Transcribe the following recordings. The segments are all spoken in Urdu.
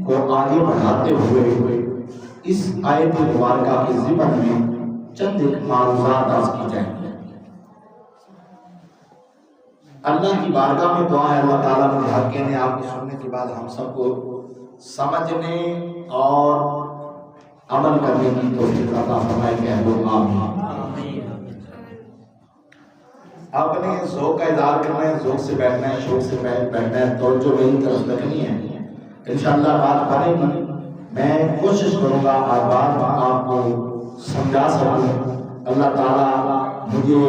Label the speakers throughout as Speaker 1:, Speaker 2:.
Speaker 1: کو آگے بڑھاتے ہوئے اس آیت مبارکہ کے ضمن میں چند ایک معروضات عرض کی جائیں گے۔ اللہ کی بارگاہ میں دعا ہے اللہ تعالیٰ نے حق کہنے آپ کے سننے کے بعد ہم سب کو سمجھنے اور عمل کرنے کی توفیق عطا فرمائے کہ ہم آمین۔ آپ نے ذوق کا اظہار کرنا ہے، ذوق سے بیٹھنا ہے، شوق سے بیٹھنا ہے، توجہ میری طرف رکھنی ہے۔ انشاءاللہ بات بنے گی، میں کوشش کروں گا ہر بار آپ کو سمجھا سکوں۔ اللہ تعالیٰ مجھے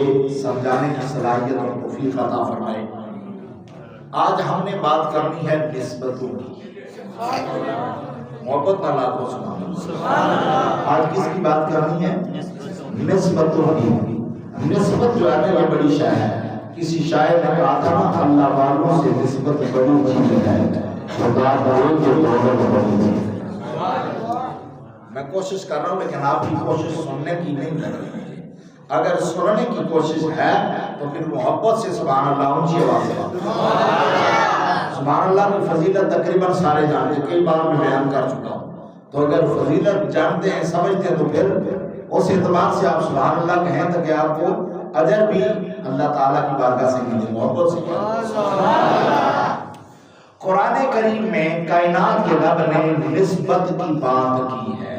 Speaker 1: سمجھانے کی صلاحیت اور توفیق عطا فرمائے۔ آج ہم نے بات کرنی ہے نسبتوں کی۔ محبت نہ لاکھوں سبحان۔ آج کس کی بات کرنی ہے؟ نسبتوں کی۔ نسبت جو ہے نا یہ بڑی شے ہے۔ کسی شاعر نے کہا تھا نا اللہ والوں سے نسبت بڑی چیز ہے، خدا بڑے جو دولت بڑی چیز ہے۔ میں کوشش کر رہا ہوں لیکن آپ کی کوشش سننے کی نہیں کر رہی۔ اگر سننے کی کوشش ہے تو پھر محبت سے سبحان اللہ اونچی آواز سے سبحان اللہ کی فضیلت تقریباً سارے جانتے ہیں، کئی بار میں بیان کر چکا ہوں۔ تو اگر فضیلت جانتے ہیں سمجھتے ہیں تو پھر اس اعتبار سے آپ سبحان اللہ کہیں تو کہ آپ کو اجر بھی اللہ تعالیٰ کی بارگاہ سے ملے، محبت سے قرآن کریم میں کائنات کے رب نے نسبت کی بات کی ہے،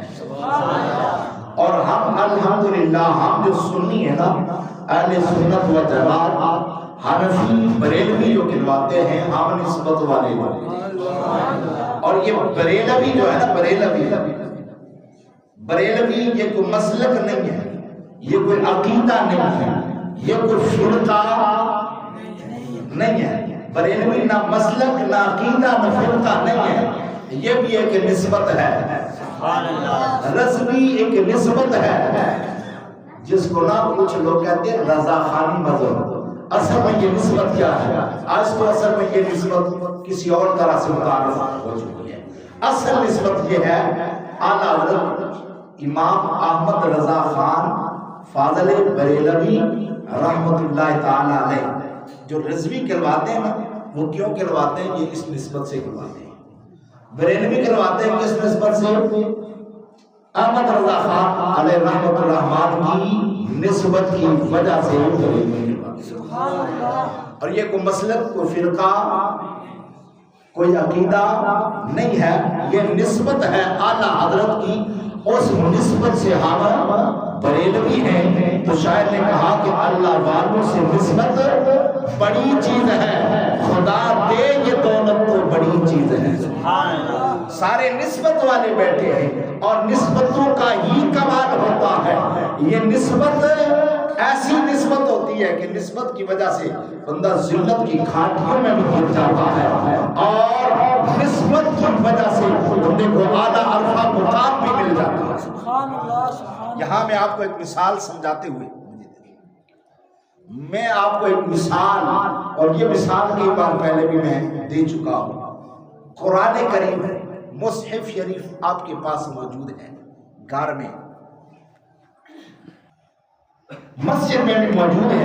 Speaker 1: اور ہم الحمدللہ ہم جو سنی ہے نا اہل سنت و جماعت حنفی بریلوی جو کہلواتے ہیں ہم نسبت والے ہوتے ہیں۔ اور یہ بریلوی جو ہے نا بریلوی یہ کوئی مسلک نہیں ہے، یہ کوئی عقیدہ نہیں ہے، یہ کوئی فرقہ نہیں ہے۔ بریلوی نہ مسلک نہ عقیدہ نہ فرقہ نہیں ہے، یہ بھی ایک نسبت ہے۔ رضوی ایک نسبت ہے جس کو نہ کچھ لوگ کہتے ہیں رضا خانی مذہب۔ اصل میں یہ نسبت کیا ہے؟ آج تو اصل میں یہ نسبت کسی اور طرح سے متعارف ہو چکی ہے۔ اصل نسبت یہ ہے اعلیٰ حضرت امام احمد رضا خان فاضل بریلوی رحمت اللہ تعالی علیہ جو رضوی کہلواتے ہیں نا، وہ کیوں کہلواتے ہیں؟ یہ اس نسبت سے کہلواتے ہیں۔ بریلوی کہلواتے ہیں کس نسبت سے؟ احمد رضا خان علیہ رحمت الرحمن کی نسبت کی وجہ سے اور یہ کوئی مسلک کوئی فرقہ کوئی عقیدہ نہیں ہے، یہ نسبت ہے اعلیٰ حضرت کی۔ اس نسبت سے ہم بریلوی ہیں تو شاعر نے کہا کہ اللہ والوں سے نسبت بڑی چیز ہے، خدا دے یہ دولت تو بڑی چیز ہے۔ سارے نسبت والے بیٹھے ہیں اور نسبتوں کا ہی کمال ہوتا ہے۔ یہ نسبت ایسی نسبت ہوتی ہے کہ نسبت کی وجہ سے بندہ ذلت کی گھاٹیوں میں بھی گر جاتا ہے، اور نسبت کی وجہ سے بندے کو اعلیٰ عرفہ مقام بھی مل جاتا ہے۔ یہاں میں آپ کو ایک مثال سمجھاتے ہوئے میں آپ کو ایک مثال، اور یہ مثال کئی بار پہلے بھی میں دے چکا ہوں۔ قرآن کریم مصحف شریف آپ کے پاس موجود ہے، گھر میں مسجد میں بھی موجود ہے۔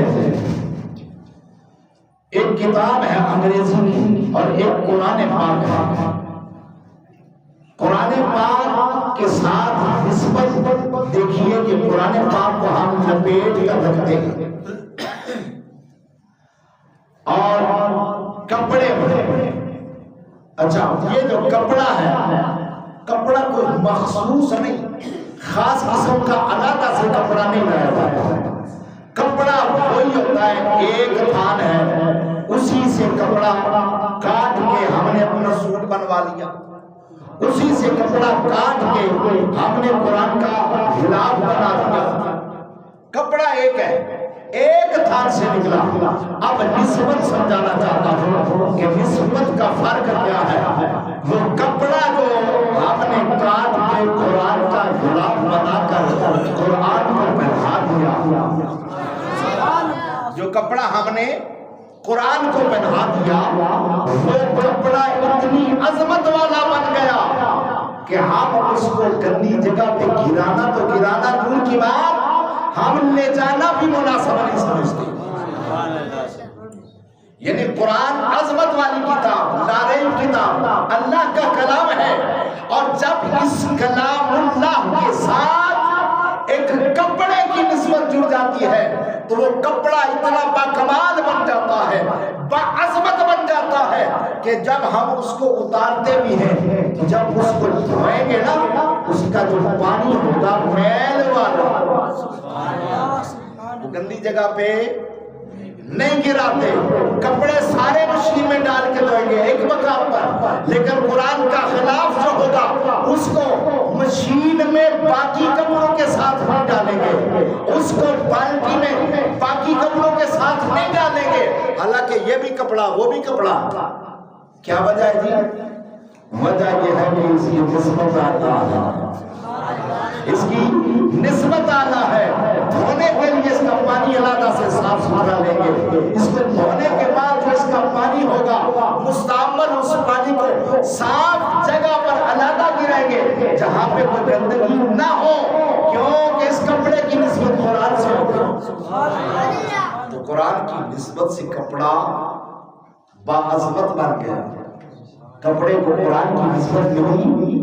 Speaker 1: ایک کتاب ہے انگریزی کی اور ایک قرآن پاک ہے۔ قرآن پاک کے ساتھ نسبت دیکھیے کہ قرآن پاک کو ہم لپیٹ کر رکھتے ہیں اور کپڑے میں، اچھا یہ جو کپڑا ہے، کپڑا کوئی مخصوص نہیں، خاص قسم کا علیحدہ سے کپڑا نہیں لایا جاتا ہے۔ کپڑا وہی ہوتا ہے، ایک تھان ہے، اسی سے کپڑا کاٹ کے ہم نے اپنا سوٹ بنوا لیا، اسی سے کپڑا کاٹ کے ہم نے قرآن کا غلاف بنا دیا۔ کپڑا ایک ہے، ایک تھان سے نکلا۔ اب نسبت سمجھانا چاہتا ہوں کہ نسبت کا فرق کیا ہے۔ وہ کپڑا جو ہم نے کاٹ کے قرآن کا غلاف بنا کر قرآن کو پہنا دیا، جو کپڑا ہم نے قرآن کو پہنا دیا، وہ کپڑا اتنی عظمت والا بن گیا کہ ہم اس کو گندی جگہ پہ گرانا تو گرانا دور کی بات، ہم لے جانا بھی مناسب نہیں سمجھتے۔ یعنی قرآن عظمت والی کتاب، لاریب کتاب، اللہ کا کلام ہے، کپڑا اتنا باکمال بن جاتا ہے، باعظمت بن جاتا ہے کہ جب ہم اس کو اتارتے بھی ہیں تو جب اس کو دھوئیں گے نا اس کا جو پانی ہوگا میل والا، وہ گندی جگہ پہ نہیں گراتے، کپڑے سارے مشین میں ڈال کے دھوئیں گے ایک مقام پر، لیکن قرآن کا خلاف جو ہوگا اس کو مشین میں باقی کپڑوں کے ساتھ نہیں ڈالیں گے، اس کو بالٹی میں باقی کپڑوں کے ساتھ نہیں ڈالیں گے، حالانکہ یہ بھی کپڑا وہ بھی کپڑا۔ کیا وجہ ہے جی؟ وجہ یہ ہے کہ اس کی نسبت اعلیٰ ہے، اس کی نسبت اعلیٰ ہے، دھونے کے لیے اس کا پانی علیحدہ سے صاف ستھرا لیں گے، اس کو دھونے کے بعد جو اس کا پانی ہوگا مستعمل اس پانی کو صاف جگہ پر علیحدہ گرائیں گے جہاں پہ کوئی گندگی نہ ہو، کیونکہ اس کپڑے کی نسبت قرآن سے ہوگی، تو قرآن کی نسبت سے کپڑا باعظمت بن گیا۔ کپڑے کو قرآن کی نسبت ملی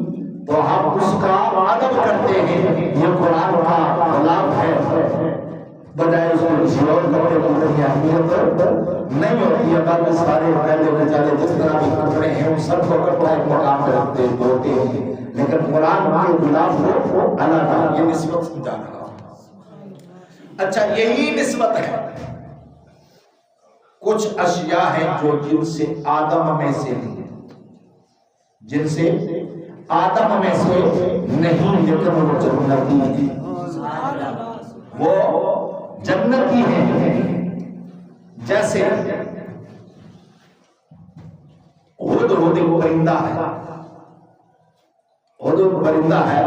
Speaker 1: تو ہم اس کا ادب کرتے ہیں، یہ قرآن کا خلاف ہے، بجائے اس کو کسی اور کپڑے کو اتنی اہمیت نہیں ہوتی ہے۔ باقی سارے پہلے بچارے جس طرح بھی کپڑے ہیں ان سب کو کپڑا ایک مقام پہ رکھتے ہیں دھوتے ہیں، لیکن قرآن کے خلاف وہ الگ یہ نسبت سمجھا رہا۔ اچھا یہی نسبت ہے، کچھ اشیاء ہیں جو جن سے آدم میں سے نہیں، جن سے آدم میں سے نہیں، لیکن وہ جنتی ہیں، وہ جنتی ہیں۔ جیسے ہدہد پرندہ ہے، ہدہد پرندہ ہے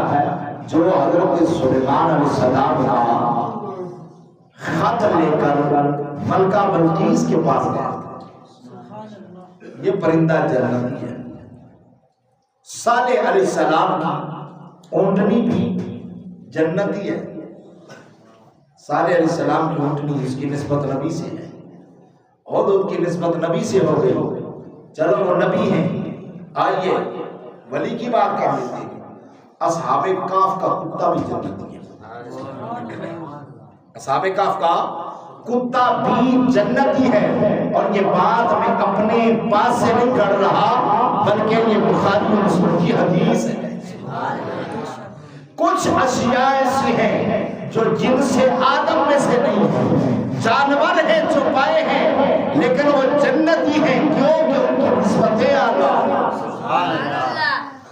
Speaker 1: جو حضرت سلیمان علیہ السلام کا خط لے کر ملکہ بلقیس کے پاس گیا، یہ پرندہ جنتی ہے۔ صالح علیہ السلام کی اونٹنی بھی جنتی ہے، صالح علیہ السلام کی اونٹنی اس کی نسبت نبی سے ہے، ہدہد کی نسبت نبی سے ہو گئی، چلو وہ نبی ہیں۔ آئیے ولی کی بات کر لیتے ہیں، اصحاب کہف کا کتا بھی جنتی ہے، اصحاب کہف کا کتا بھی جنتی ہے، اور یہ بات میں اپنے پاس سے نہیں کر رہا بلکہ یہ بخاری و مسلم کی حدیث ہے۔ کچھ اشیاء ایسی ہیں جو جن سے آدم میں سے نہیں ہیں، جانور ہیں جو پائے ہیں لیکن وہ جنتی ہیں، کیوں کہ ان کی نسبتیں اعلیٰ،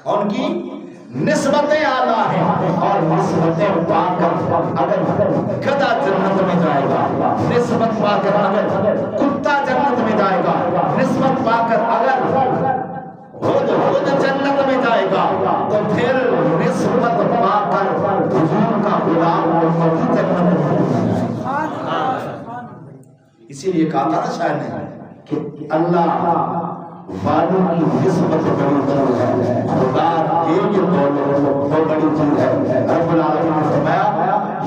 Speaker 1: ان کی نسبتیں اعلیٰ ہیں، اور نسبتیں پا کر اگر گدھا جنت میں جائے گا، نسبت پا کر اگر کتا جنت میں جائے گا، نسبت پا کر اگر خود جنت میں جائے گا، تو پھر نسبت پا کر حضور کا غلام محمد جنت میں جائے گا۔ اسی لیے کہا تھا نا شاعر نے کہ اللہ والوں کی نسبت بڑی چیز ہے، خدا ایک دولت وہ بڑی چیز ہے۔ رب العالمین نے فرمایا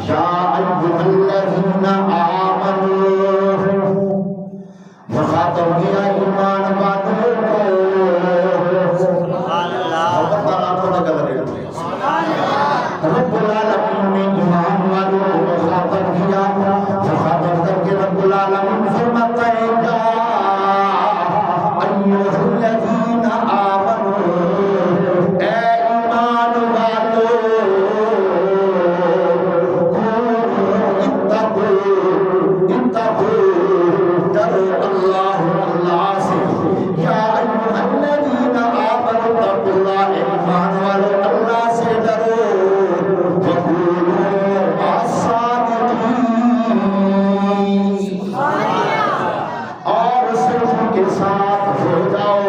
Speaker 1: یا ایھا الذین آمنوا، مخاطب کیا ایمان والوں کو، رب العالمین نے ایمان والوں کو مخاطب کیا، مخاطب کر کے رب العالمین فرماتا ہے یا ایھا الذین آمنوا، اے ایمان والوں، اتقوا ڈرو اللہ سے، یا ایھا الذین آمنوا اتقوا اللہ، ایمان والوں اللہ سے ڈرو، وکونوا مع الصادقین، اور سچ کے ساتھ ہو جاؤ۔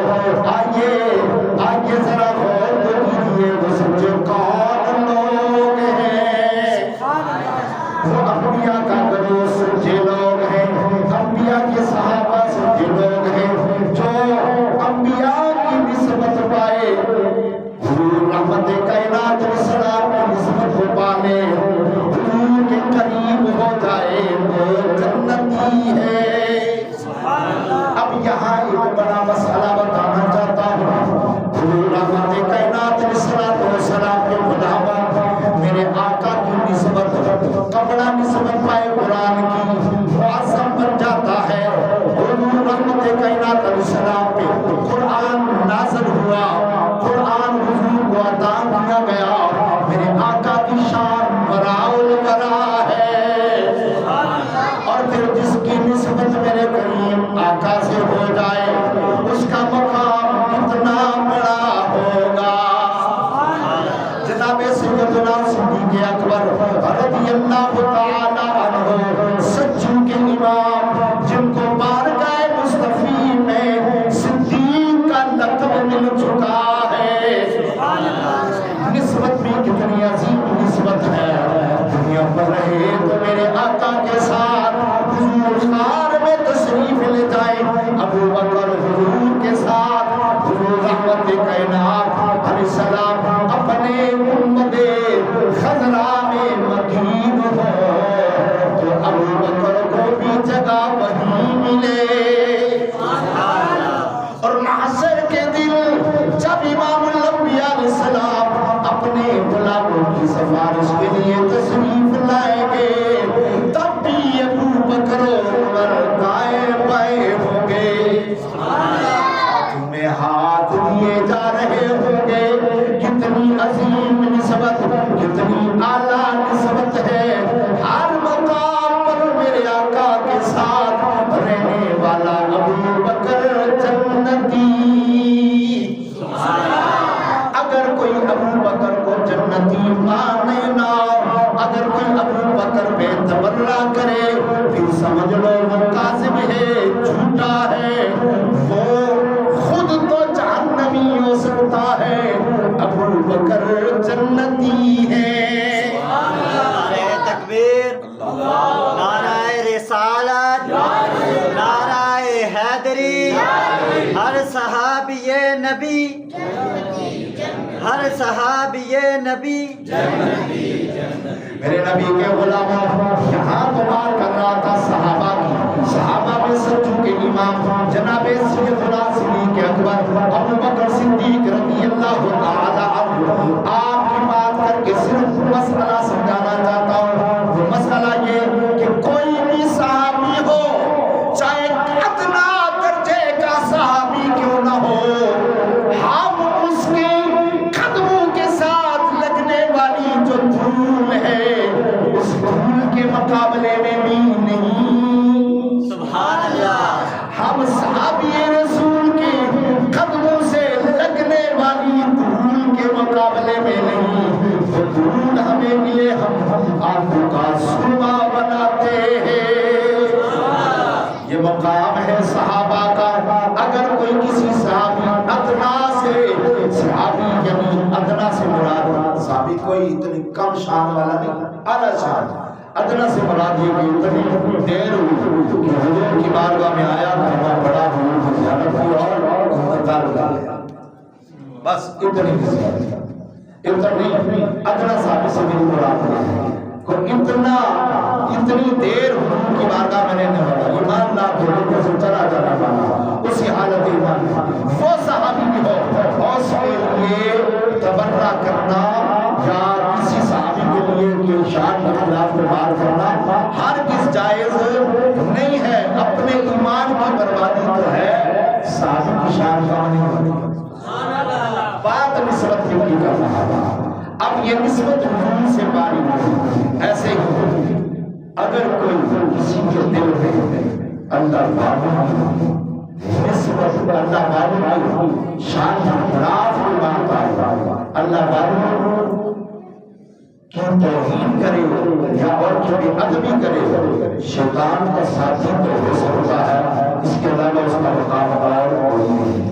Speaker 1: آئیے ذرا غور تو کیجیے وہ سچے کون لوگ ہیں، وہ انبیاء کا گروہ سچے لوگ ہیں، انبیاء کے صحابہ سچے لوگ ہیں، جو انبیاء کی نسبت پائے اللہ تعالی عنہ سچوں کے امام جن کو بارگاہ مصطفی میں صدیق کا لقب مل چکا ہے. نسبت بھی کتنی عظیم نسبت ہے. دنیا پر رہے تو میرے آقا کے ساتھ حضور غار میں تشریف لے جائے. ابو بکر حضور کے ساتھ حضور رحمت کائنات علیہ السلام اپنے امت خضرا میں مکین ہو تو ابو بکر کو بھی جگہ وہیں ملے. اور محشر کے دن جب امام الانبیاء علیہ السلام اپنے غلاموں کی سفارش کے لیے تشریف لائیں گے تب بھی ابو بکر و عمر دائیں بائیں ہوں گے. ہاتھ میں ہاتھ لیے جا رہے ہوں گے. کتنی عظیم نسبت, کتنی اعلیٰ نسبت ہے. ہر مقام پر میرے آقا کے ساتھ رہنے والا ابو بکر جنتی. اگر کوئی ابو بکر کو جنتی مانے نہ, اگر کوئی ابو بکر پہ تبرہ کرے پھر سمجھ لو وہ کاذب ہے, جھوٹا ہے. وہ خود تو جہنمی ہو سکتا ہے, ابو بکر جنتی ہے.
Speaker 2: نعرہ تکبیر, نعرہ رسالت, نعرہ حیدری. ہر صحابی نبی, ہر صحابی نبی
Speaker 1: میرے نبی کے غلاموں یہاں تمہار کر رہا تھا صحابہ کی. صحابہ میں سچوں کے امام جناب سیدنا صدیق اکبر ابو بکر صدیق رضی اللہ تعالی عنہ. آپ کی بات کر کے صرف مسئلہ سمجھانا چاہتا ہوں. وہ مسئلہ یہ کہ کوئی بھی صحابی ہو, چاہے ادنا درجے کا صحابی کیوں نہ ہو, ہم اس کے قدموں کے ساتھ لگنے والی جو دھول ہے اس دھول کے مقابلے میں بھی نہیں.
Speaker 2: سبحان اللہ.
Speaker 1: ہم صحابی رسول کے قدموں سے لگنے والی دھول کے مقابلے میں نہیں. وہ دھول ہمیں ملے ہم آنکھوں کا سرما بناتے ہیں. یہ مقام ہے صحابہ کا. اگر کوئی کسی صحابی ادنا سے, صحابی یعنی ادنا سے مراد صحابی کوئی اتنی کم شان والا نہیں, اعلیٰ شان. ادنا سے مراد یہ کہ اتنی دیر ہوئی کہ حضور کی بارگاہ میں آیا, کلمہ پڑھا, حضور کی زیارت کی اور انتقال کر گیا. بس اتنی نسبت, اتنی ادنا صحابی سے بھی مراد ہے. اتنی دیر حضور کی بارگاہ میں رہنے والا, ایمان لا کے حضور سے چلا جانا والا, اسی حالت ایمان وہ صحابی بھی ہو, اور اس کے لیے تبرہ کرنا یا کسی صحابی کے لیے کہ شان کے خلاف میں بات کرنا ہرگز جائز نہیں ہے. اپنے ایمان کی بربادی تو ہے, صحابی کی شان کا نہیں. بات نسبت کی کر رہا تھا. اب یہ نسبت حضور سے باری نہیں. ایسے ہی اگر کوئی کسی کے دل میں اللہ بابو نسبت اللہ بابو کی شان کے خلاف کوئی بات آئے, اللہ بابو کی توہین کرے یا اور کی ادبی کرے, شیطان کا ساتھی تو ہو سکتا ہے, اس کے علاوہ اس کا مقام اور کوئی نہیں.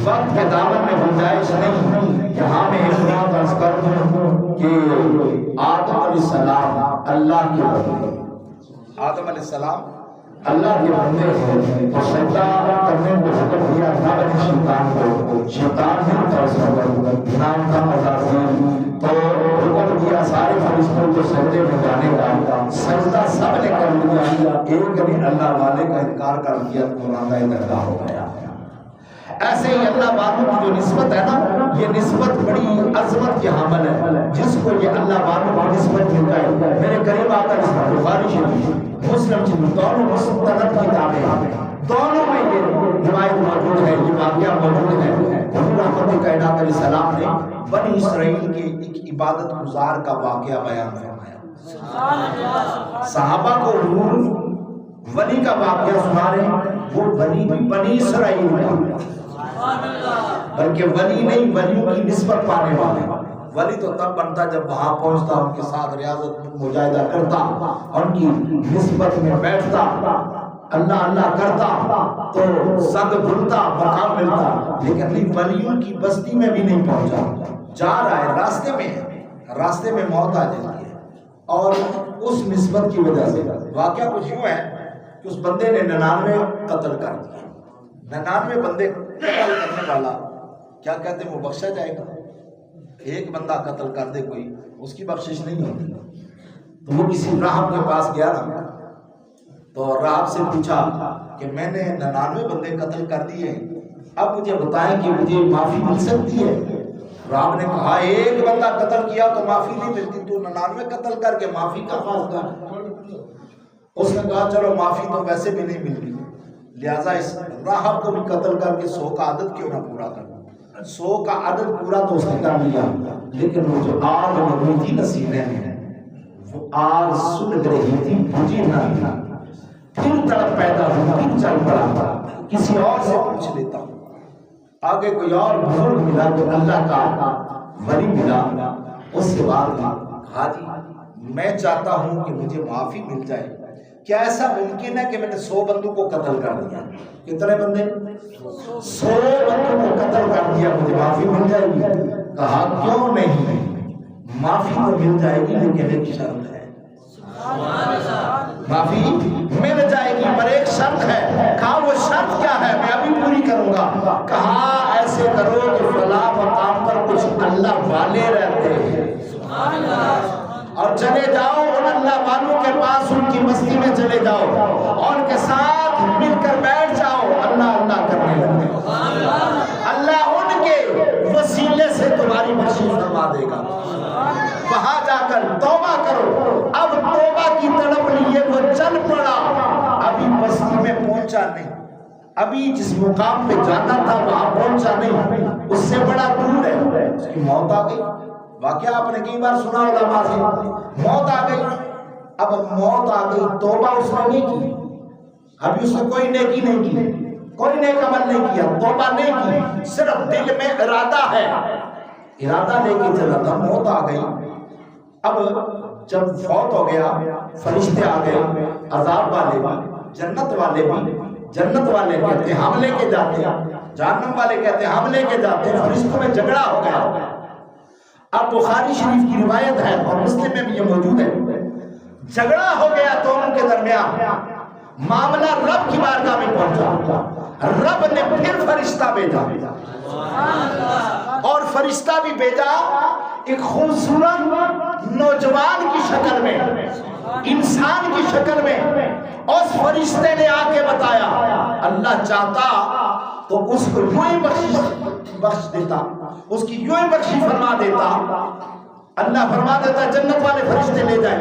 Speaker 1: وقت کے دامن میں گنجائش نہیں. یہاں میں ایک بات عرض کر دوں کہ آدم علیہ السلام اللہ کے بندے, آدم علیہ السلام اللہ کے بندے ہیں تو سجدہ کرنے کو حکم دیا تھا شیطان کو. شیطان بھی ترس نام کا مزاحی تو حکم دیا سارے فرشتوں کو سجدے میں جانے کا. سجدہ سب نے کر لیا, ایک نے اللہ والے کا انکار کر دیا تو گناہ درگاہ ہو گیا. ایسے ہی اللہ والوں کی جو نسبت ہے نا, یہ نسبت بڑی عظمت کی حامل ہے. جس کو یہ اللہ والوں کی نسبت ملتا ہے, میرے قریب آتا ہے بخاری شریف مسلم شریف دونوں مستند کتابیں ہیں, دونوں میں یہ روایت موجود ہے, یہ واقعہ موجود ہے. حضور رحمت کائنات علیہ السلام نے بنی اسرائیل کے ایک عبادت گزار کا واقعہ بیان فرمایا. صحابہ کو حضور ولی کا واقعہ سنا رہے ہیں. وہ ولی بھی بنی اسرائیل کا, بلکہ ولی نہیں ولیوں کی نسبت پانے والے. ولی تو تب بنتا جب وہاں پہنچتا، ان کے ساتھ ریاضت مجاہدہ کرتا، ان کی نسبت میں بیٹھتا، اللہ اللہ کرتا تو سگ بھرتا، مقام ملتا۔ لیکن ولیوں کی بستی میں بھی نہیں پہنچا، جا رہا ہے، راستے میں موت آ جاتی ہے، اور اس نسبت کی وجہ سے واقعہ کچھ یوں ہے کہ اس بندے نے 99 قتل کر دیا۔ 99 بندے قتل کرنے والا کیا کہتے ہیں، وہ بخشا جائے گا؟ ایک بندہ قتل کر دے کوئی، اس کی بخشش نہیں ہوتی۔ تو وہ کسی راہب کے پاس گیا نا، تو راہب سے پوچھا کہ میں نے 99 بندے قتل کر دیے، اب مجھے بتائیں کہ مجھے معافی مل سکتی ہے؟ راہب نے کہا ایک بندہ قتل کیا تو معافی نہیں ملتی، تو 99 قتل کر کے معافی کا فاصلہ۔ اس نے کہا چلو معافی تو ویسے بھی نہیں مل رہی، لہٰذا اس راہب کو بھی قتل کر کے 100 کا عدد کیوں نہ پورا کرنا۔ 100 کا عدد پورا تو اس نے کر لیا، لیکن وہ جو آگ لگی تھی نا سینے میں، وہ آگ سلگ رہی تھی، بجھی نہ، پھر تڑپ پیدا ہوئی، پھر چل پڑا۔ کسی اور سے پوچھ لیتا ہوں، آگے کوئی اور بزرگ ملا تو اللہ کا ولی ملا، اس سے بات کہا جی میں چاہتا ہوں کہ مجھے معافی مل جائے، کیا ایسا ممکن ہے کہ میں نے 100 بندوں کو قتل کر دیا؟ کتنے بندے؟ 100 بندوں کو قتل کر دیا، مجھے معافی مل جائے گی؟ کہا کیوں نہیں، معافی تو مل جائے گی لیکن ایک شرط ہے۔ معافی مل جائے گی پر ایک شرط ہے۔ کہا وہ شرط کیا ہے؟ میں ابھی پوری کروں گا۔ کہا ایسے کرو کہ فلاں مقام پر کچھ اللہ والے رہتے ہیں، اور چلے جاؤ ان اللہ والوں کے پاس، ان کی بستی میں چلے جاؤ اور ان کے ساتھ مل کر بیٹھ جاؤ، اللہ اللہ کرنے لگے، اللہ ان کے وسیلے سے تمہاری بخشش فرما دے گا۔ وہاں جا کر توبہ کرو۔ اب توبہ کی طرف لیے وہ چل پڑا، ابھی بستی میں پہنچا نہیں، ابھی جس مقام پہ جانا تھا وہاں پہنچا نہیں، اس سے بڑا دور ہے، اس کی موت آ گئی۔ واقعہ آپ نے کئی بار سنا علماء سے، موت آ گئی۔ اب موت آ گئی، توبہ اس نے نہیں کی، ابھی اس نے کوئی نیکی نہیں کی، کوئی نیک عمل نہیں کیا، توبہ نہیں کی، صرف دل میں ارادہ ہے، ارادہ لے کے چلا تھا، موت آ گئی۔ اب جب فوت ہو گیا، فرشتے آ گئے، عذاب والے بھی، جنت والے بھی، جنت والے کہتے ہیں ہم لے کے جاتے ہیں، جہنم والے کہتے ہیں ہم لے کے جاتے ہیں، فرشتوں میں جھگڑا ہو گیا۔ اب بخاری شریف کی روایت ہے اور مسلم میں بھی یہ موجود ہے، جھگڑا ہو گیا دونوں کے درمیان، معاملہ رب کی بارگاہ میں پہنچا، رب نے پھر فرشتہ بھیجا، اور فرشتہ بھی بھیجا ایک خوبصورت نوجوان کی شکل میں، انسان کی شکل میں۔ اس فرشتے نے آ کے بتایا اللہ چاہتا تو اس کو یوں ہی بخش دیتا، اس کی یوں ہی بخشی فرما دیتا، اللہ فرما دیتا جنت والے فرشتے لے جائیں،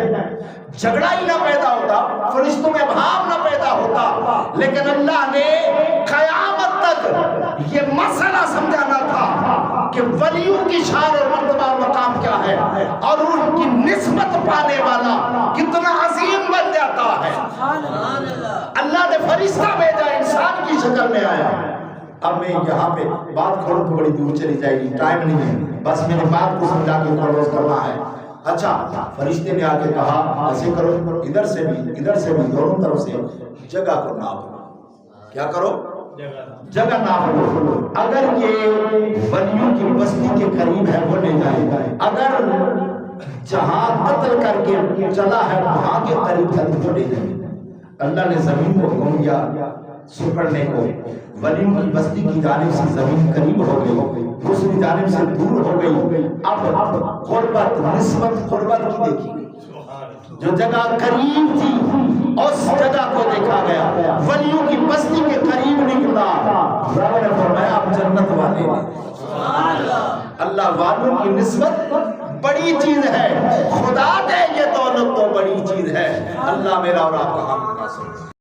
Speaker 1: جھگڑا ہی نہ پیدا ہوتا، فرشتوں میں بھاؤ نہ پیدا ہوتا۔ لیکن اللہ نے قیامت تک یہ مسئلہ سمجھانا تھا کہ ولیوں کی شان اور مرتبہ اور مقام کیا ہے، اور ان کی نسبت پانے والا کتنا عظیم بن جاتا ہے۔ اللہ نے فرشتہ بھیجا، انسان کی شکل میں آیا۔ اب میں یہاں پہ بات کھولوں تو بڑی دور چلی جائے گی، ٹائم نہیں ہے، بس میری بات کو سمجھا کے کلوز کرنا ہے۔ اچھا، فرشتے نے آ کے کہا ایسے کرو، ادھر سے بھی دونوں طرف سے جگہ کو ناپو۔ کیا کرو؟ جگہ ناپو۔ اگر یہ ولیوں کی بستی کے قریب ہے وہ لے جائے، اگر جہاں قتل کر کے چلا ہے وہاں کے قریب ہے تو لے جائے۔ اللہ نے زمین کو حکم دیا سپڑنے کو، ولیوں کی بستی کی جانب سے زمین قریب ہو گئی، دوسری جانب سے دور ہو گئی۔ اب قربت، نسبت قربت کی دیکھی گئی، جو جگہ قریب تھی اس جگہ کو دیکھا گیا، ولیوں کی بستی کے قریب نکلا۔ رب نے فرمایا اب جنت والے نے، اللہ والوں کی نسبت بڑی چیز ہے، خدا دے یہ دولت تو بڑی چیز ہے۔ اللہ میرا اور آپ کا حق